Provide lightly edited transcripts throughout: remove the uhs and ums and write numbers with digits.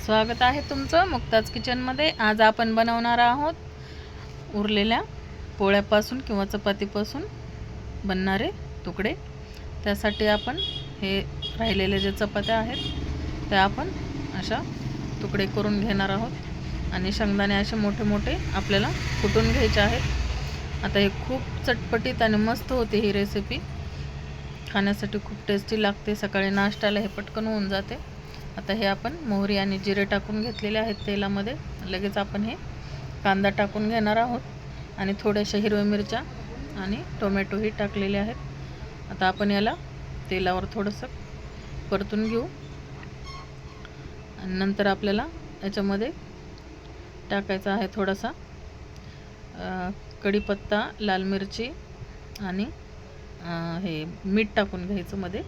स्वागत आहे तुमचं मुक्ताज किचनमध्ये। आज आपण बनवणार आहोत उरलेल्या पोळ्यापासून किंवा चपातीपासून बनणारे तुकडे। त्यासाठी आपण हे राहिलेले जे चपात्या आहेत त्या आपण अशा तुकडे करून घेणार आहोत आणि शेंगदाणे असे मोठे मोठे आपल्याला कुटून घ्यायचे आहेत। आता हे खूप चटपटीत आणि मस्त होते ही रेसिपी, खाण्यासाठी खूप टेस्टी लागते। सकाळी नाश्त्याला हे पटकन होऊन जाते। आता हे आपण मोहरी आणि जिरे टाकून घेतलेले आहेत तेलामध्ये। लगेच आपण हे कांदा टाकून घेणार आहोत आणि थोड्याशा हिरव्या मिरच्या आणि टोमॅटोही टाकलेले आहेत। आता आपण याला तेलावर थोडंसं परतून घेऊ आणि नंतर आपल्याला याच्यामध्ये टाकायचा आहे थोडासा कढीपत्ता, लाल मिरची आणि हे मीठ टाकून घ्यायचं मध्ये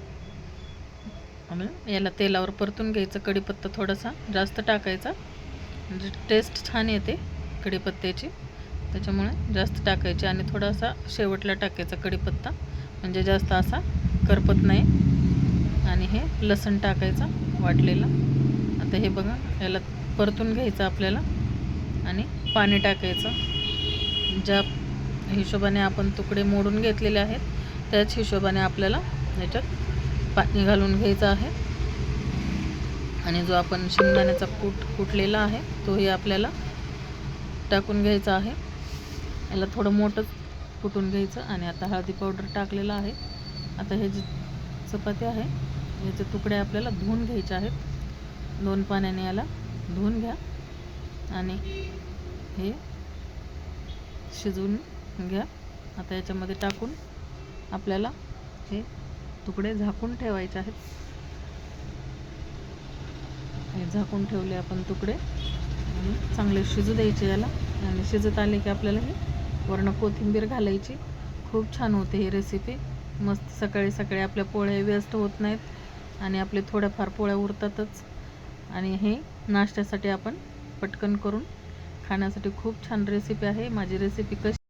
आणि याला तेलावर परतून घ्यायचं। कढीपत्ता थोडासा जास्त टाकायचा, म्हणजे टेस्ट छान येते कढीपत्त्याची, त्याच्यामुळे जास्त टाकायचे आणि थोडासा शेवटला टाकायचा कढीपत्ता, म्हणजे जास्त असा करपत नाही। आणि हे लसूण टाकायचा वाटलेला। आता हे बघा याला परतून घ्यायचं आपल्याला आणि पाणी टाकायचं। ज्या हिशोबाने आपण तुकडे मोडून घेतलेले आहेत त्याच हिशोबाने आपल्याला याच्यात पाणी घालून घ्यायचं आहे आणि जो आपण शेंगदाण्याचा कूट कुटलेला आहे तोही आपल्याला टाकून घ्यायचा आहे। याला थोडं मोठं कुटून घ्यायचं आणि आता हळदी पावडर टाकलेला आहे। आता हे जे चपाती आहे याचे तुकडे आपल्याला धुवून घ्यायचे आहेत। 2 पाण्याने याला धुवून घ्या आणि हे शिजवून घ्या। आता याच्यामध्ये टाकून आपल्याला हे तुकडे झाकून ठेवायचे आहेत। हे झाकून ठेवले आपण तुकडे आणि चांगले शिजू द्यायचे याला। आणि शिजत आले की आपल्याला हे वरून कोथिंबीर घालायची। खूप छान होते ही रेसिपी, मस्त। सकाळी सकाळी आपल्या पोळ्या वेस्ट होत नाहीत आणि आपले थोड्याफार पोळ्या उरतातच आणि हे नाश्त्यासाठी आपण पटकन करून खाण्यासाठी खूप छान रेसिपी आहे। माझी रेसिपी कशी